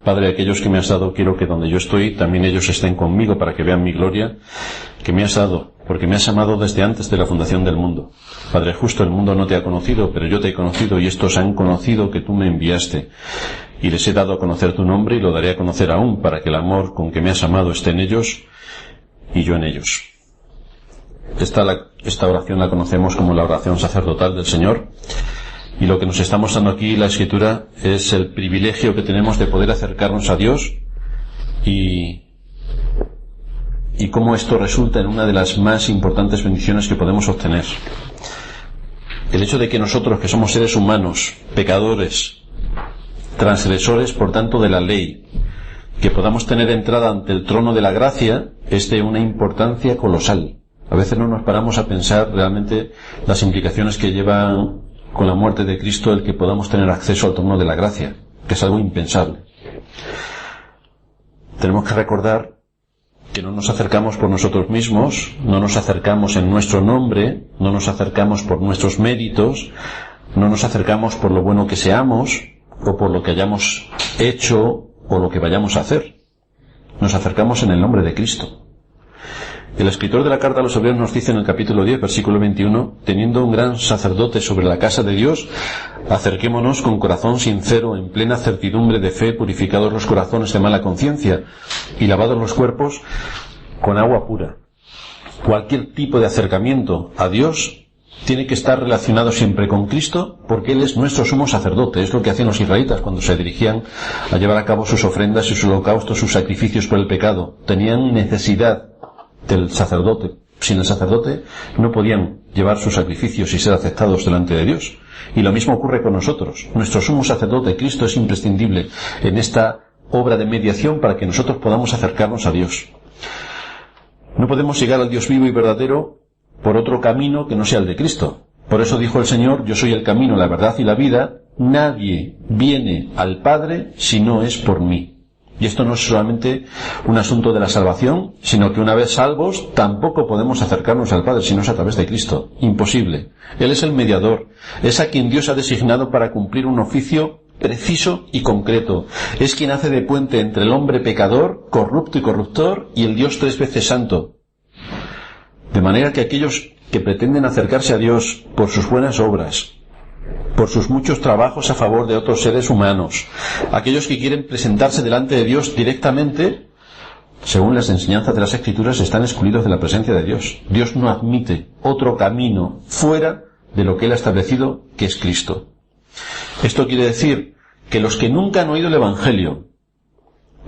Padre, aquellos que me has dado, quiero que donde yo estoy, también ellos estén conmigo para que vean mi gloria, que me has dado, porque me has amado desde antes de la fundación del mundo. Padre justo, el mundo no te ha conocido, pero yo te he conocido, y estos han conocido que tú me enviaste. Y les he dado a conocer tu nombre, y lo daré a conocer aún, para que el amor con que me has amado esté en ellos, y yo en ellos. Esta oración la conocemos como la oración sacerdotal del Señor. Y lo que nos está mostrando aquí la Escritura es el privilegio que tenemos de poder acercarnos a Dios y cómo esto resulta en una de las más importantes bendiciones que podemos obtener. El hecho de que nosotros, que somos seres humanos, pecadores, transgresores, por tanto, de la ley, que podamos tener entrada ante el trono de la gracia, es de una importancia colosal. A veces no nos paramos a pensar realmente las implicaciones que llevan con la muerte de Cristo el que podamos tener acceso al trono de la gracia, que es algo impensable. Tenemos que recordar que no nos acercamos por nosotros mismos, no nos acercamos en nuestro nombre, no nos acercamos por nuestros méritos, no nos acercamos por lo bueno que seamos, o por lo que hayamos hecho, o lo que vayamos a hacer. Nos acercamos en el nombre de Cristo. El escritor de la carta a los Hebreos nos dice en el capítulo 10, versículo 21, teniendo un gran sacerdote sobre la casa de Dios, acerquémonos con corazón sincero, en plena certidumbre de fe, purificados los corazones de mala conciencia y lavados los cuerpos con agua pura. Cualquier tipo de acercamiento a Dios tiene que estar relacionado siempre con Cristo, porque Él es nuestro sumo sacerdote. Es lo que hacían los israelitas cuando se dirigían a llevar a cabo sus ofrendas y sus holocaustos, sus sacrificios por el pecado. Tenían necesidad del sacerdote. Sin el sacerdote no podían llevar sus sacrificios y ser aceptados delante de Dios. Y lo mismo ocurre con nosotros. Nuestro sumo sacerdote, Cristo, es imprescindible en esta obra de mediación para que nosotros podamos acercarnos a Dios. No podemos llegar al Dios vivo y verdadero por otro camino que no sea el de Cristo. Por eso dijo el Señor: yo soy el camino, la verdad y la vida. Nadie viene al Padre si no es por mí. Y esto no es solamente un asunto de la salvación, sino que una vez salvos tampoco podemos acercarnos al Padre si no es a través de Cristo. Imposible. Él es el mediador. Es a quien Dios ha designado para cumplir un oficio preciso y concreto. Es quien hace de puente entre el hombre pecador, corrupto y corruptor, y el Dios 3 veces santo. De manera que aquellos que pretenden acercarse a Dios por sus buenas obras, por sus muchos trabajos a favor de otros seres humanos, aquellos que quieren presentarse delante de Dios directamente, según las enseñanzas de las Escrituras, están excluidos de la presencia de Dios. Dios no admite otro camino fuera de lo que Él ha establecido, que es Cristo. Esto quiere decir que los que nunca han oído el Evangelio,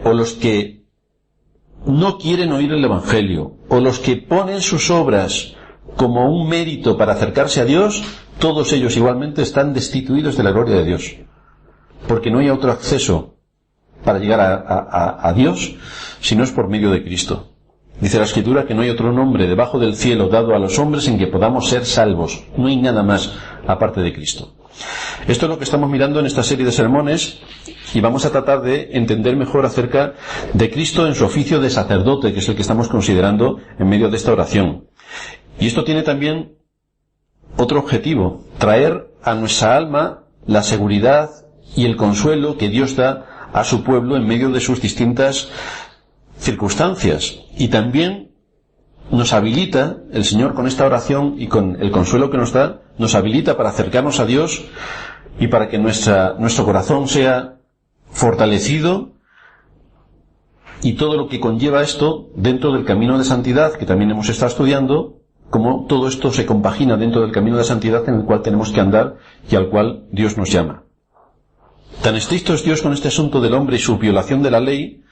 o los que no quieren oír el Evangelio, o los que ponen sus obras como un mérito para acercarse a Dios, todos ellos igualmente están destituidos de la gloria de Dios, porque no hay otro acceso para llegar a Dios si no es por medio de Cristo. Dice la Escritura que no hay otro nombre debajo del cielo dado a los hombres en que podamos ser salvos. No hay nada más aparte de Cristo. Esto es lo que estamos mirando en esta serie de sermones, y vamos a tratar de entender mejor acerca de Cristo en su oficio de sacerdote, que es el que estamos considerando en medio de esta oración. Y esto tiene también otro objetivo: traer a nuestra alma la seguridad y el consuelo que Dios da a su pueblo en medio de sus distintas circunstancias. Y también nos habilita, el Señor, con esta oración y con el consuelo que nos da, nos habilita para acercarnos a Dios y para que nuestro corazón sea fortalecido, y todo lo que conlleva esto dentro del camino de santidad que también hemos estado estudiando, cómo todo esto se compagina dentro del camino de santidad en el cual tenemos que andar y al cual Dios nos llama. Tan estricto es Dios con este asunto del hombre y su violación de la ley,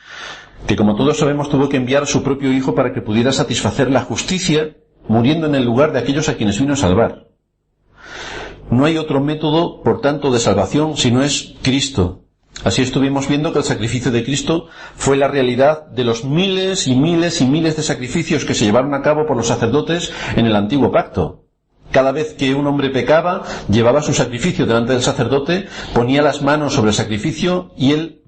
que, como todos sabemos, tuvo que enviar a su propio Hijo para que pudiera satisfacer la justicia, muriendo en el lugar de aquellos a quienes vino a salvar. No hay otro método, por tanto, de salvación si no es Cristo. Así estuvimos viendo que el sacrificio de Cristo fue la realidad de los miles y miles y miles de sacrificios que se llevaron a cabo por los sacerdotes en el antiguo pacto. Cada vez que un hombre pecaba, llevaba su sacrificio delante del sacerdote, ponía las manos sobre el sacrificio y el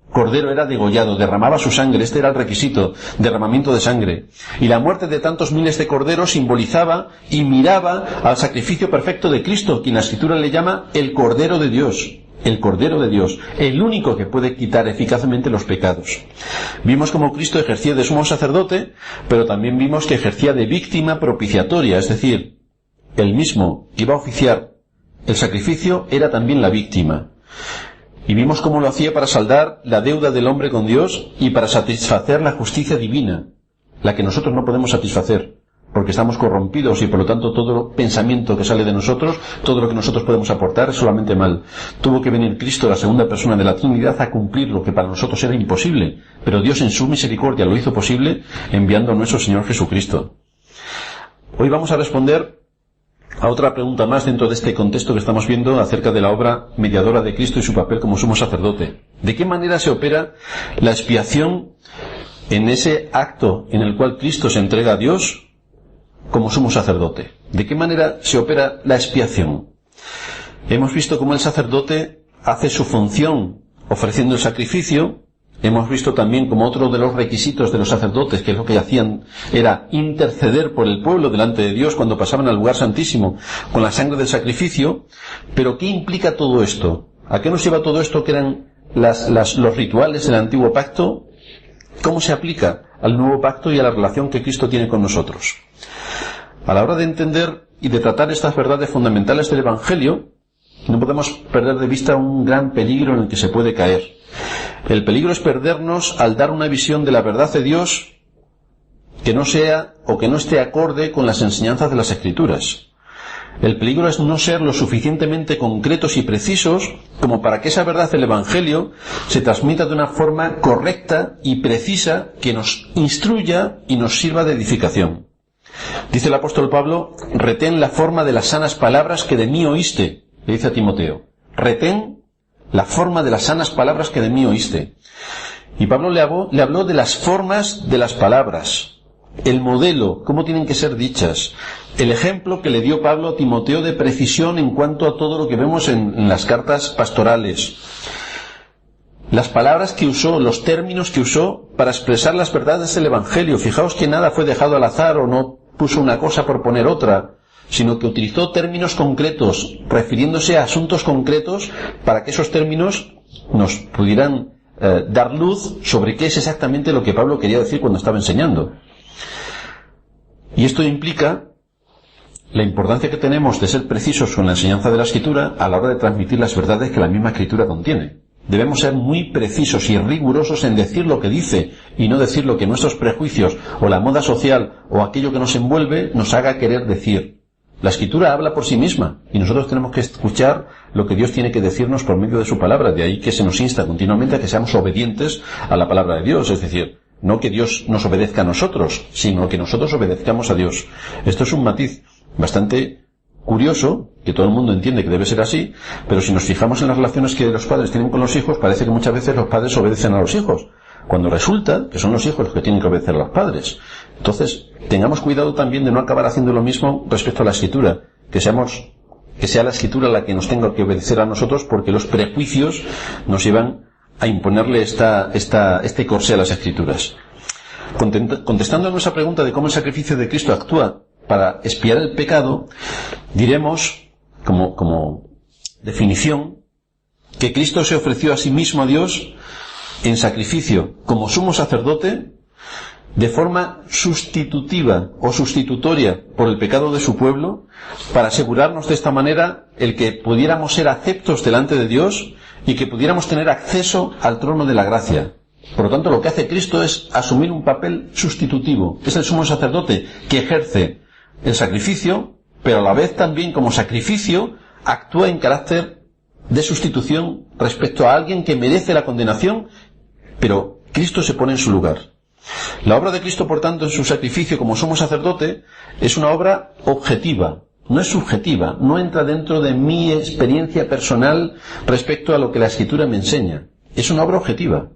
cordero era degollado, derramaba su sangre. Este era el requisito: derramamiento de sangre. Y la muerte de tantos miles de corderos simbolizaba y miraba al sacrificio perfecto de Cristo, quien la Escritura le llama el Cordero de Dios. el Cordero de Dios, el único que puede quitar eficazmente los pecados. Vimos cómo Cristo ejercía de sumo sacerdote, pero también vimos que ejercía de víctima propiciatoria, es decir, el mismo que iba a oficiar el sacrificio era también la víctima. Y vimos cómo lo hacía para saldar la deuda del hombre con Dios y para satisfacer la justicia divina, la que nosotros no podemos satisfacer, porque estamos corrompidos y por lo tanto todo pensamiento que sale de nosotros, todo lo que nosotros podemos aportar es solamente mal. Tuvo que venir Cristo, la segunda persona de la Trinidad, a cumplir lo que para nosotros era imposible, pero Dios en su misericordia lo hizo posible enviando a nuestro Señor Jesucristo. Hoy vamos a responder a otra pregunta más dentro de este contexto que estamos viendo acerca de la obra mediadora de Cristo y su papel como sumo sacerdote. ¿De qué manera se opera la expiación en ese acto en el cual Cristo se entrega a Dios como sumo sacerdote? ¿De qué manera se opera la expiación? Hemos visto cómo el sacerdote hace su función ofreciendo el sacrificio. Hemos visto también como otro de los requisitos de los sacerdotes, que es lo que hacían, era interceder por el pueblo delante de Dios cuando pasaban al lugar santísimo con la sangre del sacrificio. Pero ¿qué implica todo esto? ¿A qué nos lleva todo esto que eran los rituales del antiguo pacto? ¿Cómo se aplica al nuevo pacto y a la relación que Cristo tiene con nosotros? A la hora de entender y de tratar estas verdades fundamentales del Evangelio, no podemos perder de vista un gran peligro en el que se puede caer. El peligro es perdernos al dar una visión de la verdad de Dios que no sea o que no esté acorde con las enseñanzas de las Escrituras. El peligro es no ser lo suficientemente concretos y precisos como para que esa verdad del Evangelio se transmita de una forma correcta y precisa que nos instruya y nos sirva de edificación. Dice el apóstol Pablo: retén la forma de las sanas palabras que de mí oíste, le dice a Timoteo. Retén la forma de las sanas palabras que de mí oíste. Y Pablo le habló de las formas de las palabras, el modelo, cómo tienen que ser dichas, el ejemplo que le dio Pablo a Timoteo de precisión en cuanto a todo lo que vemos en las cartas pastorales. Las palabras que usó, los términos que usó para expresar las verdades del Evangelio. Fijaos que nada fue dejado al azar o no puso una cosa por poner otra, sino que utilizó términos concretos, refiriéndose a asuntos concretos, para que esos términos nos pudieran dar luz sobre qué es exactamente lo que Pablo quería decir cuando estaba enseñando. Y esto implica la importancia que tenemos de ser precisos con la enseñanza de la Escritura a la hora de transmitir las verdades que la misma Escritura contiene. Debemos ser muy precisos y rigurosos en decir lo que dice y no decir lo que nuestros prejuicios o la moda social o aquello que nos envuelve nos haga querer decir. La Escritura habla por sí misma y nosotros tenemos que escuchar lo que Dios tiene que decirnos por medio de su palabra. De ahí que se nos insta continuamente a que seamos obedientes a la palabra de Dios. Es decir, no que Dios nos obedezca a nosotros, sino que nosotros obedezcamos a Dios. Esto es un matiz bastante curioso, que todo el mundo entiende que debe ser así, pero si nos fijamos en las relaciones que los padres tienen con los hijos, parece que muchas veces los padres obedecen a los hijos, cuando resulta que son los hijos los que tienen que obedecer a los padres. Entonces, tengamos cuidado también de no acabar haciendo lo mismo respecto a la Escritura, que sea la Escritura la que nos tenga que obedecer a nosotros, porque los prejuicios nos llevan a imponerle este corsé a las Escrituras. Contestando a nuestra pregunta de cómo el sacrificio de Cristo actúa para expiar el pecado, diremos, como definición, que Cristo se ofreció a sí mismo a Dios en sacrificio como sumo sacerdote de forma sustitutiva o sustitutoria por el pecado de su pueblo, para asegurarnos de esta manera el que pudiéramos ser aceptos delante de Dios y que pudiéramos tener acceso al trono de la gracia. Por lo tanto, lo que hace Cristo es asumir un papel sustitutivo. Es el sumo sacerdote que ejerce el sacrificio, pero a la vez también como sacrificio actúa en carácter de sustitución respecto a alguien que merece la condenación, pero Cristo se pone en su lugar. La obra de Cristo, por tanto, en su sacrificio como sumo sacerdote, es una obra objetiva, no es subjetiva, no entra dentro de mi experiencia personal respecto a lo que la Escritura me enseña. Es una obra objetiva.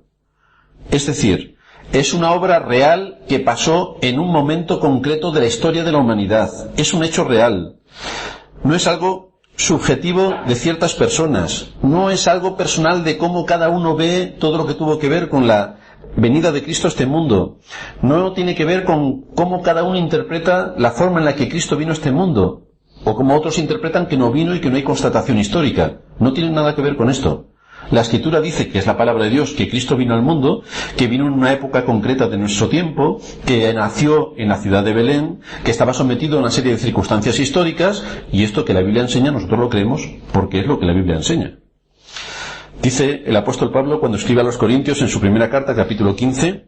Es decir, es una obra real que pasó en un momento concreto de la historia de la humanidad. Es un hecho real. No es algo subjetivo de ciertas personas. No es algo personal de cómo cada uno ve todo lo que tuvo que ver con la venida de Cristo a este mundo. No tiene que ver con cómo cada uno interpreta la forma en la que Cristo vino a este mundo. O como otros interpretan que no vino y que no hay constatación histórica. No tiene nada que ver con esto. La Escritura dice que es la palabra de Dios, que Cristo vino al mundo, que vino en una época concreta de nuestro tiempo, que nació en la ciudad de Belén, que estaba sometido a una serie de circunstancias históricas, y esto que la Biblia enseña nosotros lo creemos porque es lo que la Biblia enseña. Dice el apóstol Pablo cuando escribe a los Corintios en su primera carta, capítulo 15,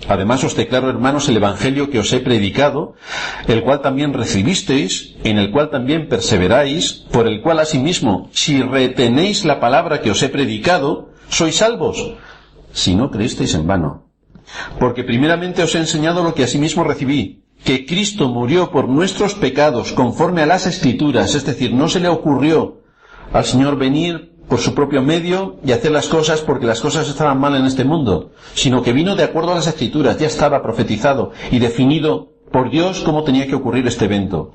además os declaro, hermanos, el evangelio que os he predicado, el cual también recibisteis, en el cual también perseveráis, por el cual asimismo, si retenéis la palabra que os he predicado, sois salvos, si no creísteis en vano. Porque primeramente os he enseñado lo que asimismo recibí, que Cristo murió por nuestros pecados conforme a las Escrituras, es decir, no se le ocurrió al Señor venir por su propio medio y hacer las cosas porque las cosas estaban mal en este mundo, sino que vino de acuerdo a las Escrituras, ya estaba profetizado y definido por Dios cómo tenía que ocurrir este evento.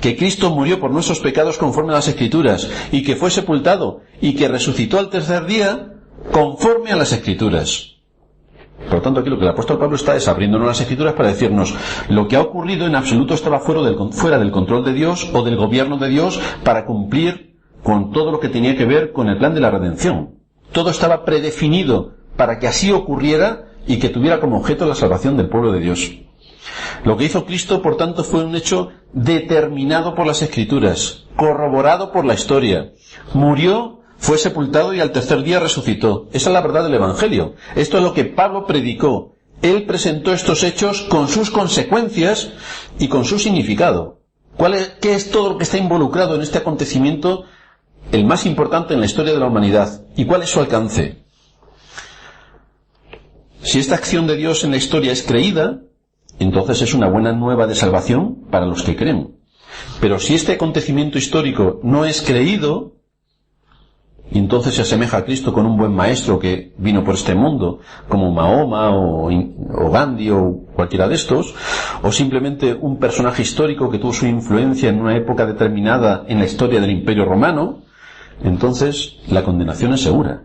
Que Cristo murió por nuestros pecados conforme a las Escrituras, y que fue sepultado, y que resucitó al tercer día conforme a las Escrituras. Por lo tanto, aquí lo que el apóstol Pablo está es abriéndonos las Escrituras para decirnos lo que ha ocurrido en absoluto estaba fuera del control de Dios o del gobierno de Dios para cumplir con todo lo que tenía que ver con el plan de la redención. Todo estaba predefinido para que así ocurriera y que tuviera como objeto la salvación del pueblo de Dios. Lo que hizo Cristo, por tanto, fue un hecho determinado por las Escrituras, corroborado por la historia. Murió, fue sepultado y al tercer día resucitó. Esa es la verdad del Evangelio. Esto es lo que Pablo predicó. Él presentó estos hechos con sus consecuencias y con su significado. ¿Qué es todo lo que está involucrado en este acontecimiento, el más importante en la historia de la humanidad? ¿Y cuál es su alcance? Si esta acción de Dios en la historia es creída, entonces es una buena nueva de salvación para los que creen. Pero si este acontecimiento histórico no es creído, y entonces se asemeja a Cristo con un buen maestro que vino por este mundo, como Mahoma o Gandhi o cualquiera de estos, o simplemente un personaje histórico que tuvo su influencia en una época determinada en la historia del Imperio Romano, entonces la condenación es segura.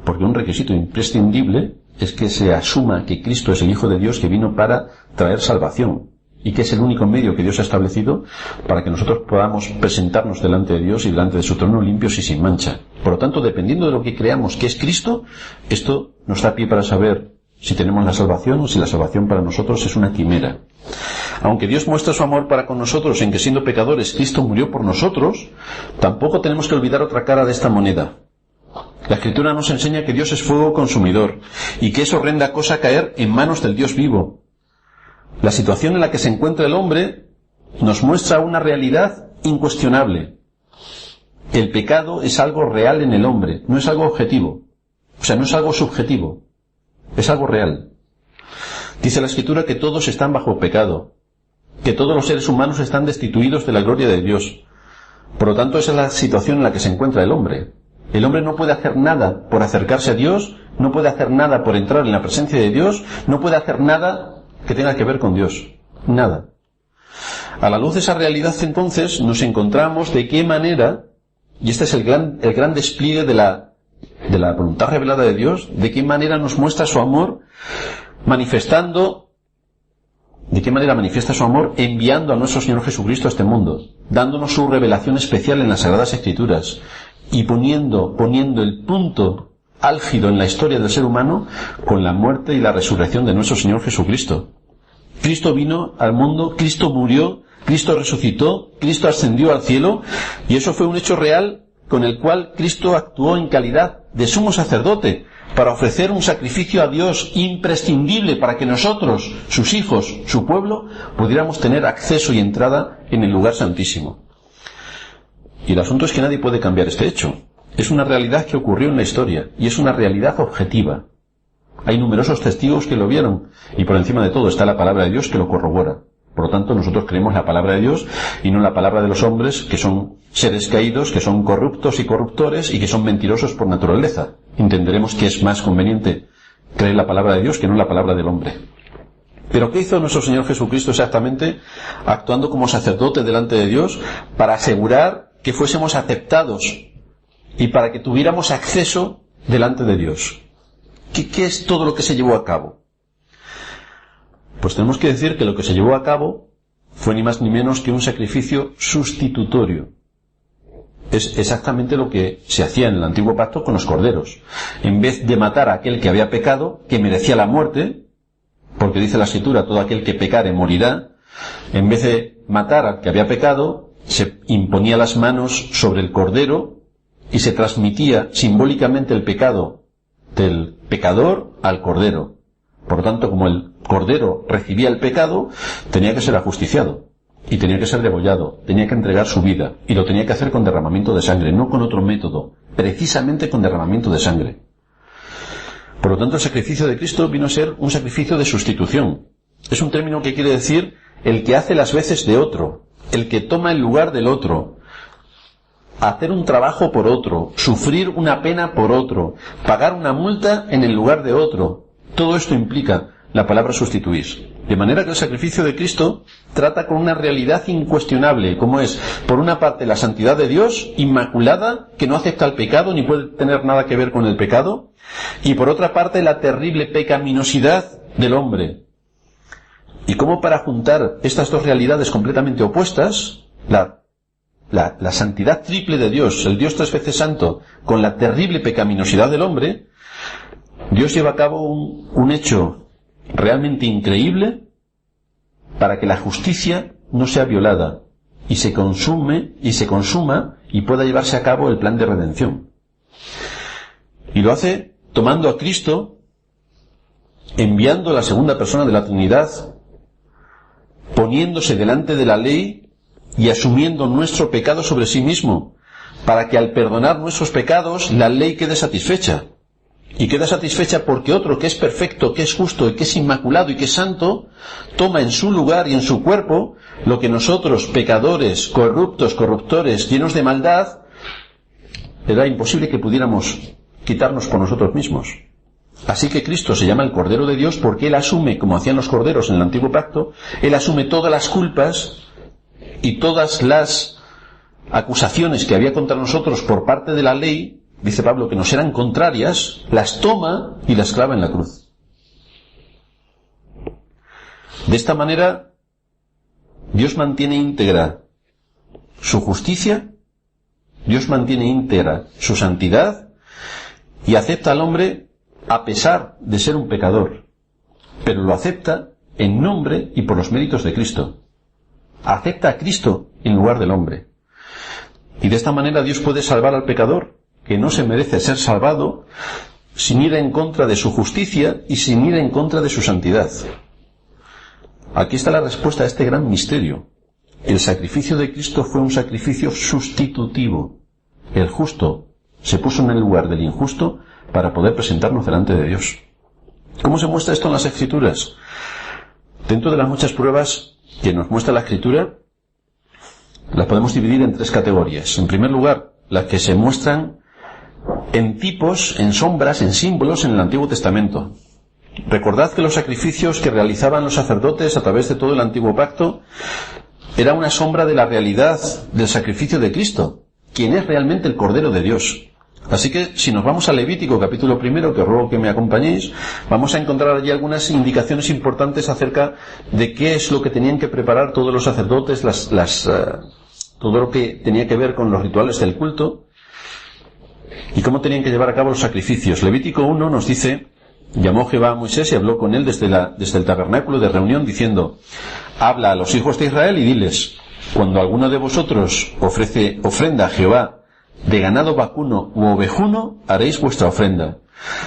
Porque un requisito imprescindible es que se asuma que Cristo es el Hijo de Dios que vino para traer salvación, y que es el único medio que Dios ha establecido para que nosotros podamos presentarnos delante de Dios y delante de su trono limpios y sin mancha. Por lo tanto, dependiendo de lo que creamos que es Cristo, esto nos da pie para saber si tenemos la salvación o si la salvación para nosotros es una quimera. Aunque Dios muestra su amor para con nosotros en que siendo pecadores Cristo murió por nosotros, tampoco tenemos que olvidar otra cara de esta moneda. La Escritura nos enseña que Dios es fuego consumidor y que es horrenda cosa caer en manos del Dios vivo. La situación en la que se encuentra el hombre nos muestra una realidad incuestionable. El pecado es algo real en el hombre, no es algo objetivo. O sea, no es algo subjetivo, es algo real. Dice la Escritura que todos están bajo pecado, que todos los seres humanos están destituidos de la gloria de Dios. Por lo tanto, esa es la situación en la que se encuentra el hombre. El hombre no puede hacer nada por acercarse a Dios, no puede hacer nada por entrar en la presencia de Dios, no puede hacer nada que tenga que ver con Dios. Nada. A la luz de esa realidad, entonces, nos encontramos de qué manera, y este es el gran despliegue de la voluntad revelada de Dios, de qué manera nos muestra su amor, de qué manera manifiesta su amor enviando a nuestro Señor Jesucristo a este mundo, dándonos su revelación especial en las Sagradas Escrituras y poniendo el punto álgido en la historia del ser humano con la muerte y la resurrección de nuestro Señor Jesucristo. Cristo vino al mundo, Cristo murió, Cristo resucitó, Cristo ascendió al cielo, y eso fue un hecho real con el cual Cristo actuó en calidad de sumo sacerdote para ofrecer un sacrificio a Dios imprescindible para que nosotros, sus hijos, su pueblo, pudiéramos tener acceso y entrada en el lugar santísimo. Y el asunto es que nadie puede cambiar este hecho. Es una realidad que ocurrió en la historia, y es una realidad objetiva. Hay numerosos testigos que lo vieron, y por encima de todo está la palabra de Dios que lo corrobora. Por lo tanto, nosotros creemos la palabra de Dios y no la palabra de los hombres, que son seres caídos, que son corruptos y corruptores y que son mentirosos por naturaleza. Entenderemos que es más conveniente creer la palabra de Dios que no la palabra del hombre. Pero ¿qué hizo nuestro Señor Jesucristo exactamente, actuando como sacerdote delante de Dios, para asegurar que fuésemos aceptados y para que tuviéramos acceso delante de Dios? ¿Qué es todo lo que se llevó a cabo? Pues tenemos que decir que lo que se llevó a cabo fue ni más ni menos que un sacrificio sustitutorio. Es exactamente lo que se hacía en el antiguo pacto con los corderos. En vez de matar a aquel que había pecado, que merecía la muerte, porque dice la Escritura, todo aquel que pecare morirá, en vez de matar al que había pecado, se imponía las manos sobre el cordero y se transmitía simbólicamente el pecado del pecador al cordero. Por lo tanto, como el cordero recibía el pecado, tenía que ser ajusticiado y tenía que ser degollado, tenía que entregar su vida, y lo tenía que hacer con derramamiento de sangre, no con otro método, precisamente con derramamiento de sangre. Por lo tanto, el sacrificio de Cristo vino a ser un sacrificio de sustitución. Es un término que quiere decir el que hace las veces de otro, el que toma el lugar del otro, hacer un trabajo por otro, sufrir una pena por otro, pagar una multa en el lugar de otro. Todo esto implica la palabra sustituir. De manera que el sacrificio de Cristo trata con una realidad incuestionable, como es, por una parte, la santidad de Dios, inmaculada, que no acepta el pecado ni puede tener nada que ver con el pecado, y por otra parte, la terrible pecaminosidad del hombre. Y cómo para juntar estas dos realidades completamente opuestas, la santidad triple de Dios, el Dios tres veces santo, con la terrible pecaminosidad del hombre, Dios lleva a cabo un hecho realmente increíble para que la justicia no sea violada y se consuma y pueda llevarse a cabo el plan de redención. Y lo hace tomando a Cristo, enviando a la segunda persona de la Trinidad, poniéndose delante de la ley y asumiendo nuestro pecado sobre sí mismo, para que al perdonar nuestros pecados la ley quede satisfecha. Y queda satisfecha porque otro que es perfecto, que es justo y que es inmaculado y que es santo, toma en su lugar y en su cuerpo lo que nosotros, pecadores, corruptos, corruptores, llenos de maldad, era imposible que pudiéramos quitarnos por nosotros mismos. Así que Cristo se llama el Cordero de Dios porque Él asume, como hacían los corderos en el antiguo pacto, Él asume todas las culpas y todas las acusaciones que había contra nosotros por parte de la ley, dice Pablo, que nos eran contrarias, las toma y las clava en la cruz. De esta manera, Dios mantiene íntegra su justicia, Dios mantiene íntegra su santidad y acepta al hombre a pesar de ser un pecador, pero lo acepta en nombre y por los méritos de Cristo. Acepta a Cristo en lugar del hombre. Y de esta manera Dios puede salvar al pecador, que no se merece ser salvado, sin ir en contra de su justicia y sin ir en contra de su santidad. Aquí está la respuesta a este gran misterio. El sacrificio de Cristo fue un sacrificio sustitutivo. El justo se puso en el lugar del injusto para poder presentarnos delante de Dios. ¿Cómo se muestra esto en las Escrituras? Dentro de las muchas pruebas que nos muestra la Escritura, las podemos dividir en tres categorías. En primer lugar, las que se muestran en tipos, en sombras, en símbolos en el Antiguo Testamento. Recordad que los sacrificios que realizaban los sacerdotes a través de todo el Antiguo Pacto era una sombra de la realidad del sacrificio de Cristo, quien es realmente el Cordero de Dios. Así que si nos vamos a Levítico capítulo 1, que os ruego que me acompañéis, vamos a encontrar allí algunas indicaciones importantes acerca de qué es lo que tenían que preparar todos los sacerdotes, todo lo que tenía que ver con los rituales del culto y cómo tenían que llevar a cabo los sacrificios. Levítico 1 nos dice: llamó Jehová a Moisés y habló con él desde el tabernáculo de reunión, diciendo: habla a los hijos de Israel y diles: cuando alguno de vosotros ofrece ofrenda a Jehová de ganado vacuno u ovejuno, haréis vuestra ofrenda.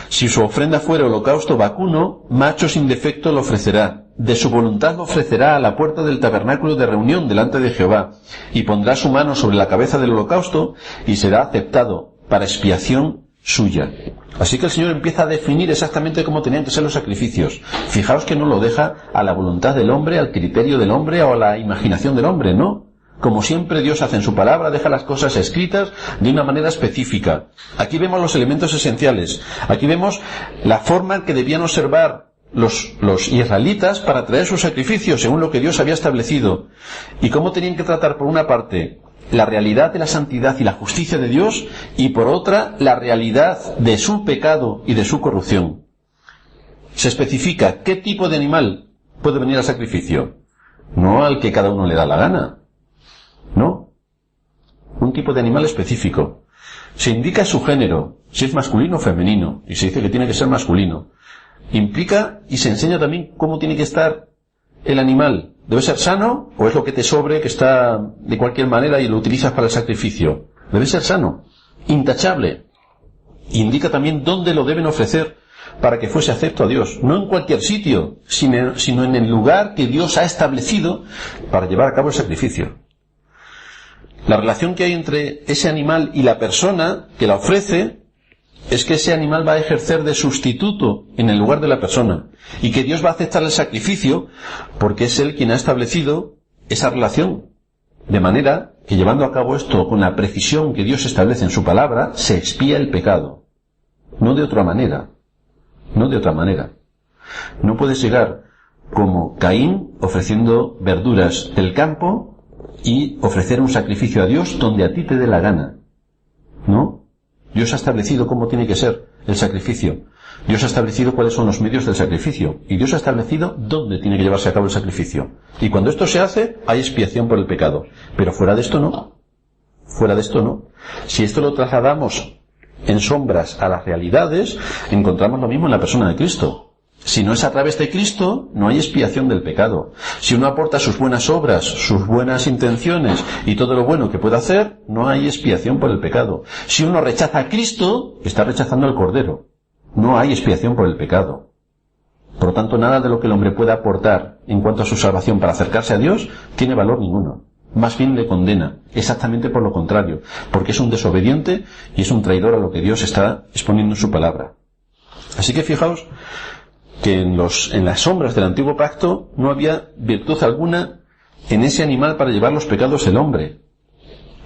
Si su ofrenda fuera holocausto vacuno, macho sin defecto lo ofrecerá. De su voluntad lo ofrecerá a la puerta del tabernáculo de reunión delante de Jehová, y pondrá su mano sobre la cabeza del holocausto, y será aceptado para expiación suya. Así que el Señor empieza a definir exactamente cómo tenían que ser los sacrificios. Fijaos que no lo deja a la voluntad del hombre, al criterio del hombre o a la imaginación del hombre, no. Como siempre Dios hace en su palabra, deja las cosas escritas de una manera específica. Aquí vemos los elementos esenciales. Aquí vemos la forma en que debían observar los israelitas para traer sus sacrificios según lo que Dios había establecido. Y cómo tenían que tratar, por una parte, la realidad de la santidad y la justicia de Dios, y por otra, la realidad de su pecado y de su corrupción. Se especifica qué tipo de animal puede venir al sacrificio. no al que cada uno le da la gana. No. Un tipo de animal específico. Se indica su género, si es masculino o femenino, y se dice que tiene que ser masculino. Implica y se enseña también cómo tiene que estar el animal. ¿Debe ser sano o es lo que te sobre, que está de cualquier manera y lo utilizas para el sacrificio? Debe ser sano, intachable. Indica también dónde lo deben ofrecer para que fuese acepto a Dios. No en cualquier sitio, sino en el lugar que Dios ha establecido para llevar a cabo el sacrificio. La relación que hay entre ese animal y la persona que la ofrece es que ese animal va a ejercer de sustituto en el lugar de la persona y que Dios va a aceptar el sacrificio porque es Él quien ha establecido esa relación. De manera que llevando a cabo esto con la precisión que Dios establece en su palabra, se expía el pecado. No de otra manera. No de otra manera. No puedes llegar como Caín ofreciendo verduras del campo y ofrecer un sacrificio a Dios donde a ti te dé la gana. ¿No? Dios ha establecido cómo tiene que ser el sacrificio. Dios ha establecido cuáles son los medios del sacrificio. Y Dios ha establecido dónde tiene que llevarse a cabo el sacrificio. Y cuando esto se hace, hay expiación por el pecado. Pero fuera de esto no. Fuera de esto no. Si esto lo trasladamos en sombras a las realidades, encontramos lo mismo en la persona de Cristo. Si no es a través de Cristo, no hay expiación del pecado. Si uno aporta sus buenas obras, sus buenas intenciones y todo lo bueno que pueda hacer, no hay expiación por el pecado. Si uno rechaza a Cristo, está rechazando al Cordero. No hay expiación por el pecado. Por lo tanto, nada de lo que el hombre pueda aportar en cuanto a su salvación para acercarse a Dios tiene valor ninguno. Más bien le condena, exactamente por lo contrario, porque es un desobediente y es un traidor a lo que Dios está exponiendo en su palabra. Así que fijaos que en las sombras del antiguo pacto no había virtud alguna en ese animal para llevar los pecados del hombre.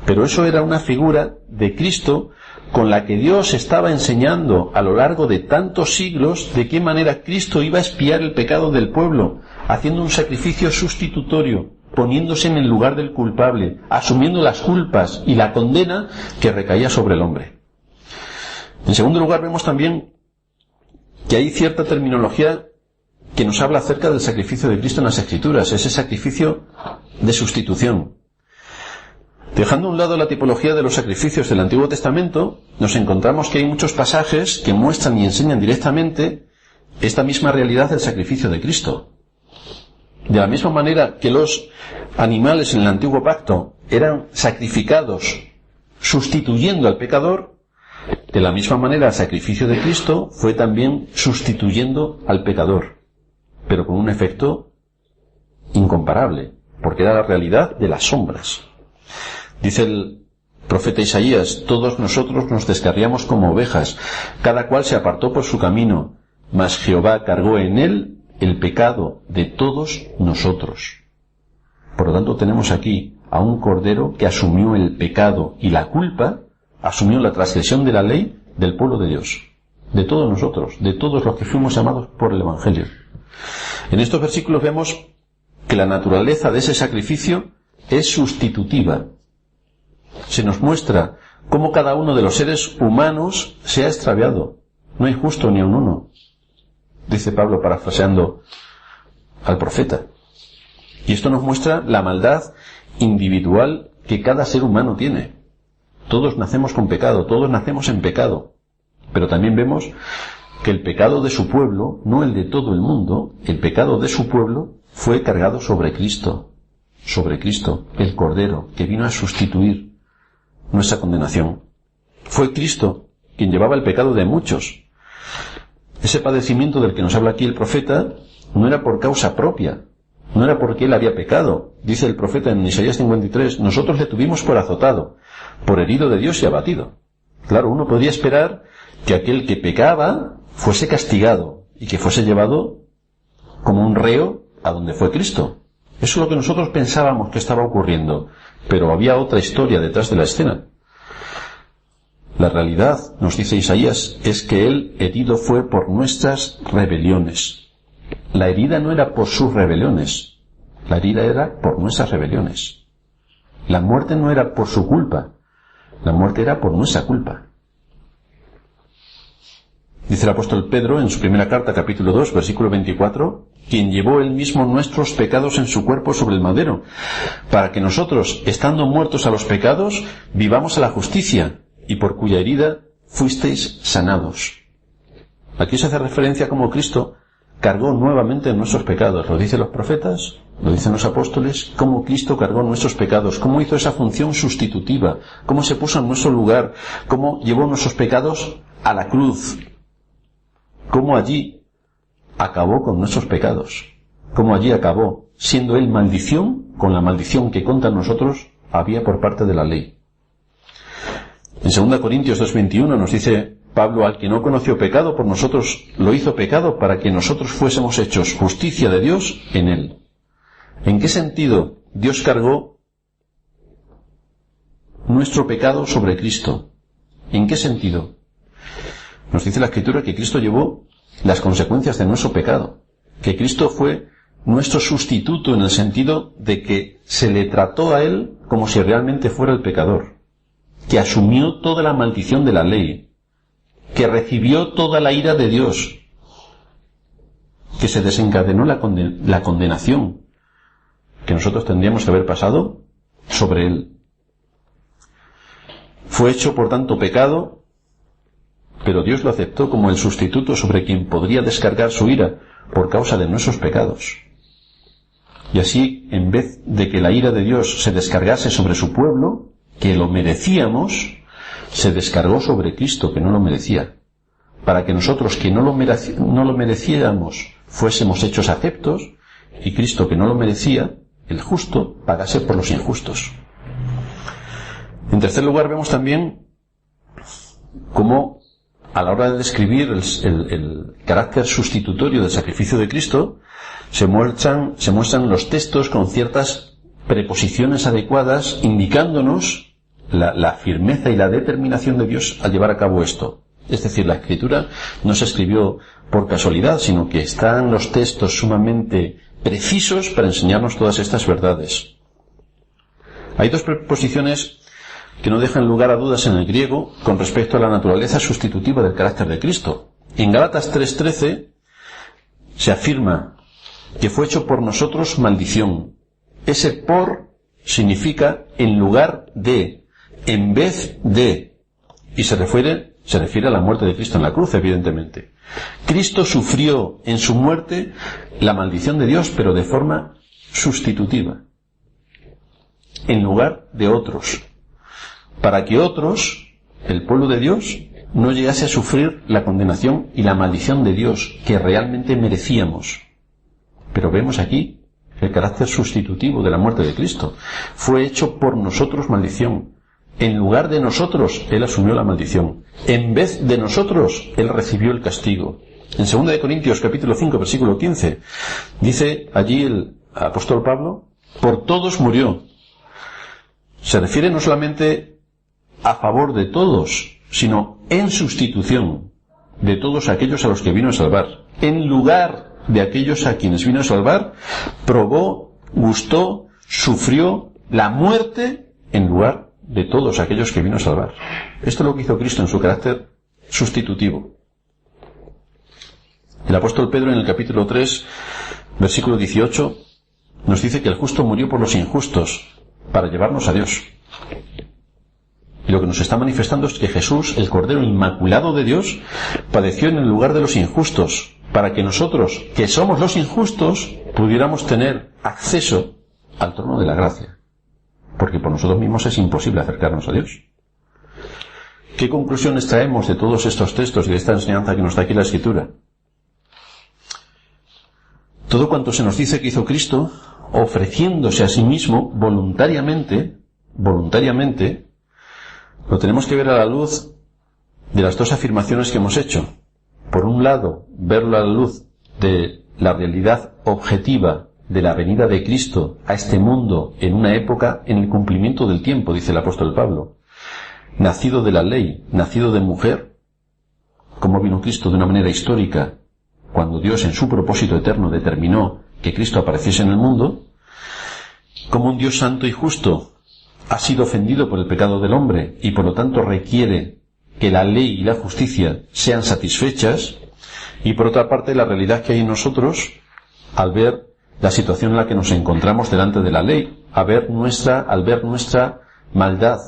Pero eso era una figura de Cristo con la que Dios estaba enseñando a lo largo de tantos siglos de qué manera Cristo iba a expiar el pecado del pueblo, haciendo un sacrificio sustitutorio, poniéndose en el lugar del culpable, asumiendo las culpas y la condena que recaía sobre el hombre. En segundo lugar, vemos también que hay cierta terminología que nos habla acerca del sacrificio de Cristo en las Escrituras, ese sacrificio de sustitución. Dejando a un lado la tipología de los sacrificios del Antiguo Testamento, nos encontramos que hay muchos pasajes que muestran y enseñan directamente esta misma realidad del sacrificio de Cristo. De la misma manera que los animales en el Antiguo Pacto eran sacrificados sustituyendo al pecador, de la misma manera el sacrificio de Cristo fue también sustituyendo al pecador, pero con un efecto incomparable, porque era la realidad de las sombras. Dice el profeta Isaías: todos nosotros nos descarriamos como ovejas, cada cual se apartó por su camino, mas Jehová cargó en él el pecado de todos nosotros. Por lo tanto, tenemos aquí a un cordero que asumió el pecado y la culpa, asumió la transgresión de la ley del pueblo de Dios, de todos nosotros, de todos los que fuimos llamados por el Evangelio. En estos versículos vemos que la naturaleza de ese sacrificio es sustitutiva. Se nos muestra cómo cada uno de los seres humanos se ha extraviado. No hay justo ni a un uno, dice Pablo parafraseando al profeta. Y esto nos muestra la maldad individual que cada ser humano tiene. Todos nacemos con pecado, todos nacemos en pecado. Pero también vemos que el pecado de su pueblo, no el de todo el mundo, el pecado de su pueblo fue cargado sobre Cristo, el Cordero, que vino a sustituir nuestra condenación. Fue Cristo quien llevaba el pecado de muchos. Ese padecimiento del que nos habla aquí el profeta no era por causa propia, no era porque él había pecado. Dice el profeta en Isaías 53, nosotros le tuvimos por azotado, por herido de Dios y abatido. Claro, uno podría esperar que aquel que pecaba fuese castigado y que fuese llevado como un reo a donde fue Cristo. Eso es lo que nosotros pensábamos que estaba ocurriendo, pero había otra historia detrás de la escena. La realidad, nos dice Isaías, es que él herido fue por nuestras rebeliones. La herida no era por sus rebeliones, la herida era por nuestras rebeliones. La muerte no era por su culpa, la muerte era por nuestra culpa. Dice el apóstol Pedro en su primera carta, capítulo 2, versículo 24, quien llevó él mismo nuestros pecados en su cuerpo sobre el madero, para que nosotros, estando muertos a los pecados, vivamos a la justicia, y por cuya herida fuisteis sanados. Aquí se hace referencia a cómo Cristo cargó nuevamente nuestros pecados. Lo dicen los profetas, lo dicen los apóstoles, cómo Cristo cargó nuestros pecados, cómo hizo esa función sustitutiva, cómo se puso en nuestro lugar, cómo llevó nuestros pecados a la cruz, cómo allí acabó con nuestros pecados, cómo allí acabó siendo él maldición con la maldición que contra nosotros había por parte de la ley. En 2 Corintios 2:21 nos dice Pablo, al que no conoció pecado, por nosotros lo hizo pecado para que nosotros fuésemos hechos justicia de Dios en él. ¿En qué sentido Dios cargó nuestro pecado sobre Cristo? ¿En qué sentido? Nos dice la Escritura que Cristo llevó las consecuencias de nuestro pecado, que Cristo fue nuestro sustituto en el sentido de que se le trató a él como si realmente fuera el pecador, que asumió toda la maldición de la ley, que recibió toda la ira de Dios, que se desencadenó la condenación que nosotros tendríamos que haber pasado sobre él. Fue hecho, por tanto, pecado, pero Dios lo aceptó como el sustituto sobre quien podría descargar su ira por causa de nuestros pecados. Y así, en vez de que la ira de Dios se descargase sobre su pueblo, que lo merecíamos, se descargó sobre Cristo, que no lo merecía, para que nosotros, que no lo merecíamos, fuésemos hechos aceptos, y Cristo, que no lo merecía, el justo, pagase por los injustos. En tercer lugar, vemos también cómo, a la hora de describir el carácter sustitutorio del sacrificio de Cristo, se muestran los textos con ciertas preposiciones adecuadas, indicándonos la firmeza y la determinación de Dios al llevar a cabo esto. Es decir, la Escritura no se escribió por casualidad, sino que están los textos sumamente precisos para enseñarnos todas estas verdades. Hay dos preposiciones que no dejan lugar a dudas en el griego con respecto a la naturaleza sustitutiva del carácter de Cristo. En Gálatas 3:13 se afirma que fue hecho por nosotros maldición. Ese por significa en lugar de, en vez de, y se refiere a la muerte de Cristo en la cruz, evidentemente. Cristo sufrió en su muerte la maldición de Dios, pero de forma sustitutiva, en lugar de otros, para que otros, el pueblo de Dios, no llegase a sufrir la condenación y la maldición de Dios que realmente merecíamos. Pero vemos aquí el carácter sustitutivo de la muerte de Cristo. Fue hecho por nosotros maldición. En lugar de nosotros, Él asumió la maldición. En vez de nosotros, Él recibió el castigo. En 2 Corintios capítulo 5, versículo 15, dice allí el apóstol Pablo, por todos murió. Se refiere no solamente a favor de todos, sino en sustitución de todos aquellos a los que vino a salvar. En lugar de aquellos a quienes vino a salvar, probó, gustó, sufrió la muerte en lugar de todos aquellos que vino a salvar. Esto es lo que hizo Cristo en su carácter sustitutivo. El apóstol Pedro en el capítulo 3, versículo 18, nos dice que el justo murió por los injustos para llevarnos a Dios. Y lo que nos está manifestando es que Jesús, el Cordero Inmaculado de Dios, padeció en el lugar de los injustos, para que nosotros, que somos los injustos, pudiéramos tener acceso al trono de la gracia. Porque por nosotros mismos es imposible acercarnos a Dios. ¿Qué conclusiones traemos de todos estos textos y de esta enseñanza que nos da aquí la Escritura? Todo cuanto se nos dice que hizo Cristo, ofreciéndose a sí mismo voluntariamente, lo tenemos que ver a la luz de las dos afirmaciones que hemos hecho. Por un lado, verlo a la luz de la realidad objetiva de la venida de Cristo a este mundo en una época en el cumplimiento del tiempo, dice el apóstol Pablo. Nacido de la ley, nacido de mujer, como vino Cristo de una manera histórica, cuando Dios en su propósito eterno determinó que Cristo apareciese en el mundo, como un Dios santo y justo ha sido ofendido por el pecado del hombre y por lo tanto requiere que la ley y la justicia sean satisfechas, y por otra parte la realidad que hay en nosotros al ver la situación en la que nos encontramos delante de la ley, al ver nuestra maldad,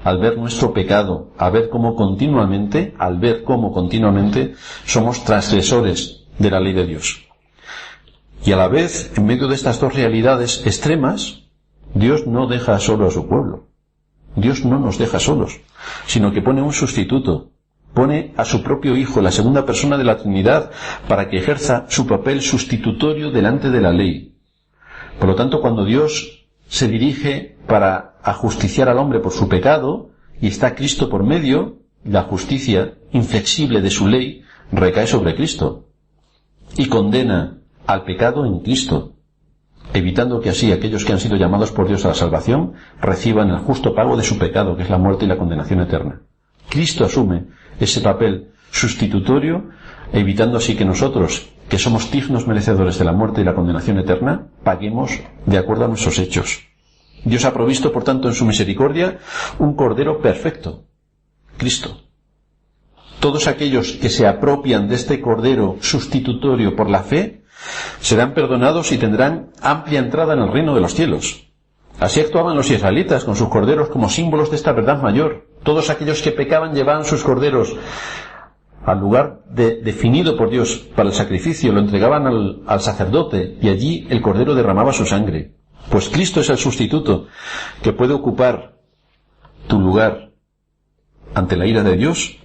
al ver nuestro pecado, al ver cómo continuamente somos transgresores de la ley de Dios. Y a la vez, en medio de estas dos realidades extremas, Dios no deja solo a su pueblo. Dios no nos deja solos, sino que pone un sustituto, pone a su propio Hijo, la segunda persona de la Trinidad, para que ejerza su papel sustitutorio delante de la ley. Por lo tanto, cuando Dios se dirige para ajusticiar al hombre por su pecado, y está Cristo por medio, la justicia inflexible de su ley recae sobre Cristo, y condena al pecado en Cristo, evitando que así aquellos que han sido llamados por Dios a la salvación reciban el justo pago de su pecado, que es la muerte y la condenación eterna. Cristo asume ese papel sustitutorio, evitando así que nosotros, que somos dignos merecedores de la muerte y la condenación eterna, paguemos de acuerdo a nuestros hechos. Dios ha provisto, por tanto, en su misericordia, un Cordero perfecto, Cristo. Todos aquellos que se apropian de este Cordero sustitutorio por la fe, serán perdonados y tendrán amplia entrada en el reino de los cielos. Así actuaban los israelitas con sus corderos como símbolos de esta verdad mayor. Todos aquellos que pecaban llevaban sus corderos al lugar definido por Dios para el sacrificio, lo entregaban al sacerdote, y allí el cordero derramaba su sangre. Pues Cristo es el sustituto que puede ocupar tu lugar ante la ira de Dios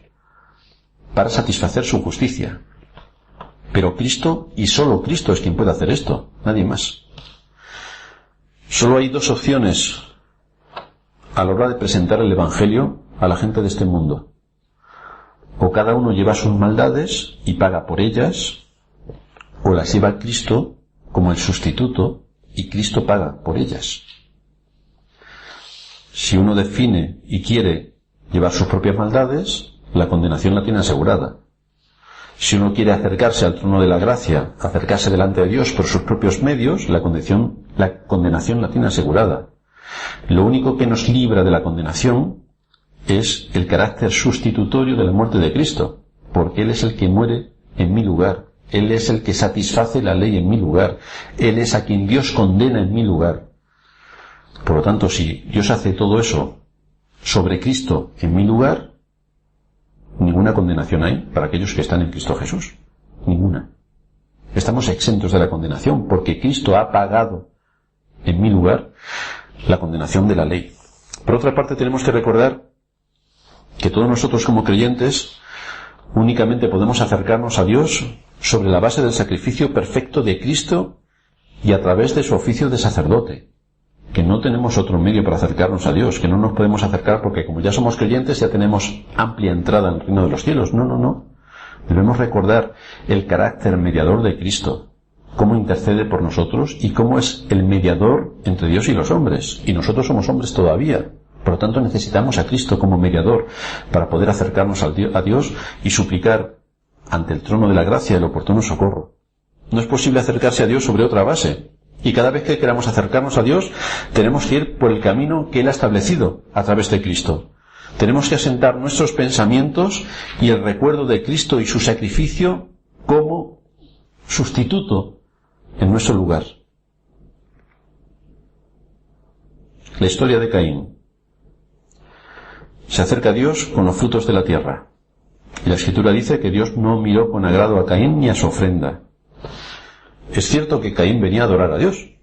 para satisfacer su justicia. Pero Cristo, y solo Cristo, es quien puede hacer esto, nadie más. Solo hay dos opciones a la hora de presentar el Evangelio a la gente de este mundo. O cada uno lleva sus maldades y paga por ellas, o las lleva Cristo como el sustituto y Cristo paga por ellas. Si uno define y quiere llevar sus propias maldades, la condenación la tiene asegurada. Si uno quiere acercarse al trono de la gracia, acercarse delante de Dios por sus propios medios, la condenación la tiene asegurada. Lo único que nos libra de la condenación es el carácter sustitutorio de la muerte de Cristo, porque Él es el que muere en mi lugar. Él es el que satisface la ley en mi lugar. Él es a quien Dios condena en mi lugar. Por lo tanto, si Dios hace todo eso sobre Cristo en mi lugar, ninguna condenación hay para aquellos que están en Cristo Jesús. Ninguna. Estamos exentos de la condenación porque Cristo ha pagado en mi lugar la condenación de la ley. Por otra parte, tenemos que recordar que todos nosotros como creyentes únicamente podemos acercarnos a Dios sobre la base del sacrificio perfecto de Cristo y a través de su oficio de sacerdote. Que no tenemos otro medio para acercarnos a Dios, que no nos podemos acercar porque como ya somos creyentes ya tenemos amplia entrada en el reino de los cielos. No. Debemos recordar el carácter mediador de Cristo, cómo intercede por nosotros y cómo es el mediador entre Dios y los hombres. Y nosotros somos hombres todavía. Por lo tanto necesitamos a Cristo como mediador para poder acercarnos a Dios y suplicar ante el trono de la gracia el oportuno socorro. No es posible acercarse a Dios sobre otra base. Y cada vez que queramos acercarnos a Dios, tenemos que ir por el camino que Él ha establecido a través de Cristo. Tenemos que asentar nuestros pensamientos y el recuerdo de Cristo y su sacrificio como sustituto en nuestro lugar. La historia de Caín. Se acerca a Dios con los frutos de la tierra. Y la Escritura dice que Dios no miró con agrado a Caín ni a su ofrenda. Es cierto que Caín venía a adorar a Dios.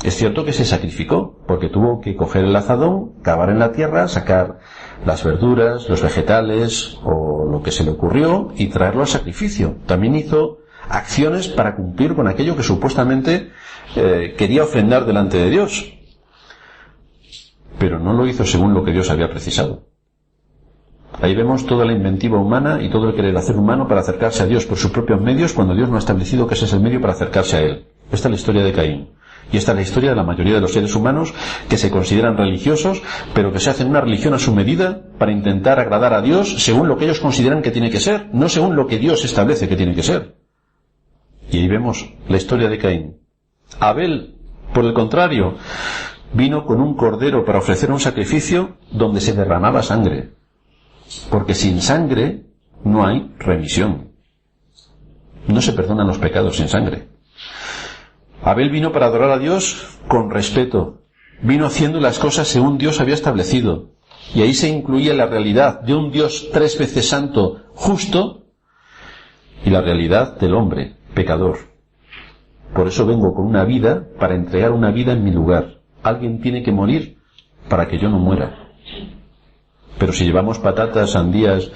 Es cierto que se sacrificó, porque tuvo que coger el azadón, cavar en la tierra, sacar las verduras, los vegetales o lo que se le ocurrió y traerlo al sacrificio. También hizo acciones para cumplir con aquello que supuestamente quería ofrendar delante de Dios. Pero no lo hizo según lo que Dios había precisado. Ahí vemos toda la inventiva humana y todo el querer hacer humano para acercarse a Dios por sus propios medios cuando Dios no ha establecido que ese es el medio para acercarse a Él. Esta es la historia de Caín. Y esta es la historia de la mayoría de los seres humanos que se consideran religiosos, pero que se hacen una religión a su medida para intentar agradar a Dios según lo que ellos consideran que tiene que ser, no según lo que Dios establece que tiene que ser. Y ahí vemos la historia de Caín. Abel, por el contrario, vino con un cordero para ofrecer un sacrificio donde se derramaba sangre. Porque sin sangre no hay remisión. No se perdonan los pecados sin sangre. Abel vino para adorar a Dios con respeto. Vino haciendo las cosas según Dios había establecido. Y ahí se incluía la realidad de un Dios 3 veces santo, justo, y la realidad del hombre, pecador. Por eso vengo con una vida para entregar una vida en mi lugar. Alguien tiene que morir para que yo no muera. Pero si llevamos patatas, sandías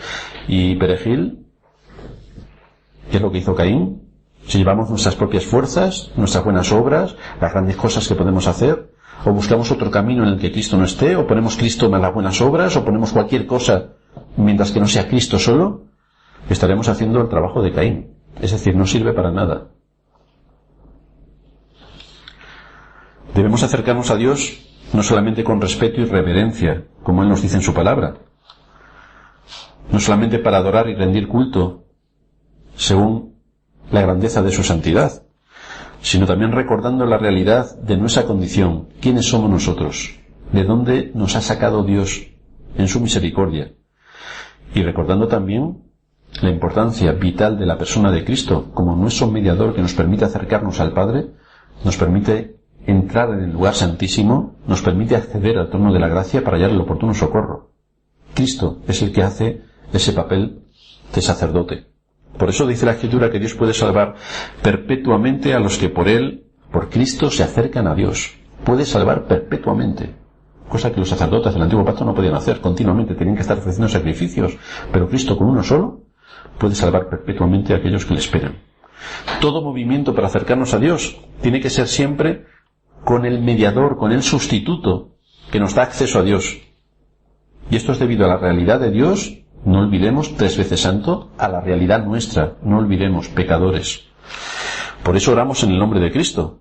y perejil, ¿qué es lo que hizo Caín? Si llevamos nuestras propias fuerzas, nuestras buenas obras, las grandes cosas que podemos hacer, o buscamos otro camino en el que Cristo no esté, o ponemos Cristo más las buenas obras, o ponemos cualquier cosa mientras que no sea Cristo solo, estaremos haciendo el trabajo de Caín. Es decir, no sirve para nada. Debemos acercarnos a Dios no solamente con respeto y reverencia, como Él nos dice en su palabra, no solamente para adorar y rendir culto según la grandeza de su santidad, sino también recordando la realidad de nuestra condición, quiénes somos nosotros, de dónde nos ha sacado Dios en su misericordia, y recordando también la importancia vital de la persona de Cristo como nuestro mediador que nos permite acercarnos al Padre, nos permite entrar en el lugar santísimo, nos permite acceder al trono de la gracia para hallar el oportuno socorro. Cristo es el que hace ese papel de sacerdote. Por eso dice la Escritura que Dios puede salvar perpetuamente a los que por Él, por Cristo, se acercan a Dios. Puede salvar perpetuamente. Cosa que los sacerdotes del Antiguo Pacto no podían hacer continuamente, tenían que estar ofreciendo sacrificios. Pero Cristo con uno solo puede salvar perpetuamente a aquellos que le esperan. Todo movimiento para acercarnos a Dios tiene que ser siempre con el mediador, con el sustituto que nos da acceso a Dios. Y esto es debido a la realidad de Dios, no olvidemos, 3 veces santo, a la realidad nuestra, no olvidemos, pecadores. Por eso oramos en el nombre de Cristo.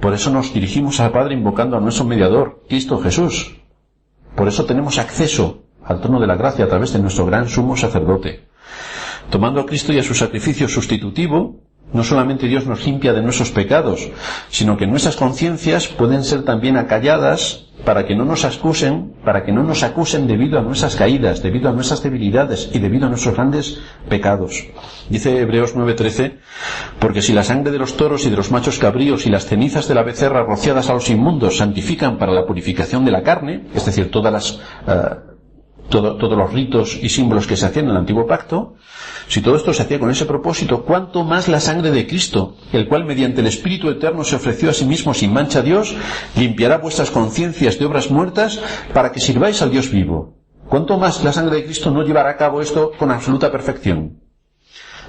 Por eso nos dirigimos al Padre invocando a nuestro mediador, Cristo Jesús. Por eso tenemos acceso al trono de la gracia a través de nuestro gran sumo sacerdote. Tomando a Cristo y a su sacrificio sustitutivo, no solamente Dios nos limpia de nuestros pecados, sino que nuestras conciencias pueden ser también acalladas para que no nos acusen, debido a nuestras caídas, debido a nuestras debilidades y debido a nuestros grandes pecados. Dice Hebreos 9:13, porque si la sangre de los toros y de los machos cabríos y las cenizas de la becerra rociadas a los inmundos santifican para la purificación de la carne, es decir, todos los ritos y símbolos que se hacían en el Antiguo Pacto, si todo esto se hacía con ese propósito, ¿cuánto más la sangre de Cristo, el cual mediante el Espíritu Eterno se ofreció a sí mismo sin mancha a Dios, limpiará vuestras conciencias de obras muertas para que sirváis al Dios vivo? ¿Cuánto más la sangre de Cristo no llevará a cabo esto con absoluta perfección?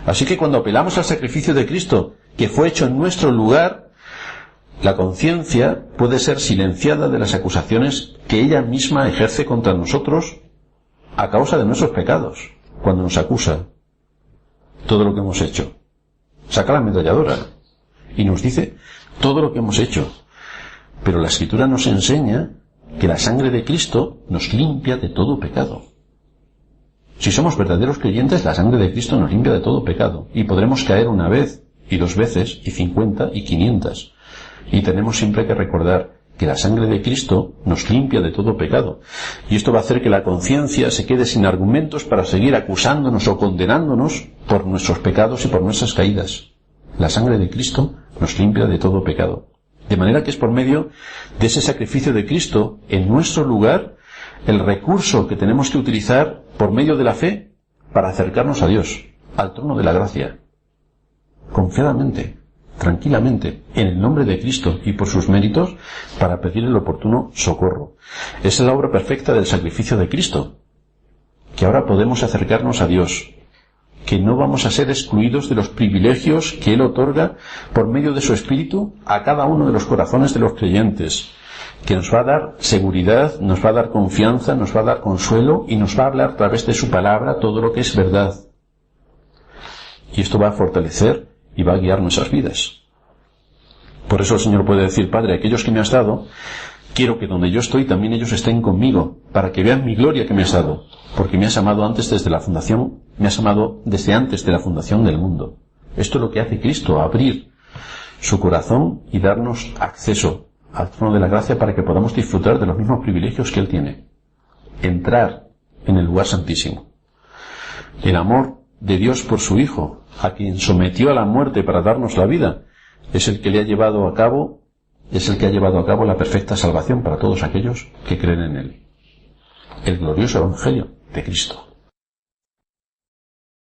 Así que cuando apelamos al sacrificio de Cristo, que fue hecho en nuestro lugar, la conciencia puede ser silenciada de las acusaciones que ella misma ejerce contra nosotros a causa de nuestros pecados, cuando nos acusa todo lo que hemos hecho. Saca la ametralladora y nos dice todo lo que hemos hecho. Pero la Escritura nos enseña que la sangre de Cristo nos limpia de todo pecado. Si somos verdaderos creyentes, la sangre de Cristo nos limpia de todo pecado. Y podremos caer una vez, y 2 veces, y 50, y 500. Y tenemos siempre que recordar que la sangre de Cristo nos limpia de todo pecado. Y esto va a hacer que la conciencia se quede sin argumentos para seguir acusándonos o condenándonos por nuestros pecados y por nuestras caídas. La sangre de Cristo nos limpia de todo pecado. De manera que es por medio de ese sacrificio de Cristo en nuestro lugar el recurso que tenemos que utilizar por medio de la fe para acercarnos a Dios, al trono de la gracia. Confiadamente, tranquilamente, en el nombre de Cristo y por sus méritos, para pedir el oportuno socorro. Esa es la obra perfecta del sacrificio de Cristo, que ahora podemos acercarnos a Dios, que no vamos a ser excluidos de los privilegios que Él otorga por medio de su Espíritu a cada uno de los corazones de los creyentes, que nos va a dar seguridad, nos va a dar confianza, nos va a dar consuelo y nos va a hablar a través de su palabra todo lo que es verdad. Y esto va a fortalecer y va a guiar nuestras vidas. Por eso el Señor puede decir: Padre, aquellos que me has dado, quiero que donde yo estoy también ellos estén conmigo, para que vean mi gloria que me has dado, porque me has amado me has amado desde antes de la fundación del mundo. Esto es lo que hace Cristo, abrir su corazón y darnos acceso al trono de la gracia para que podamos disfrutar de los mismos privilegios que Él tiene. Entrar en el lugar santísimo. El amor de Dios por su Hijo, a quien sometió a la muerte para darnos la vida, es el que le ha llevado a cabo, la perfecta salvación para todos aquellos que creen en él. El glorioso Evangelio de Cristo.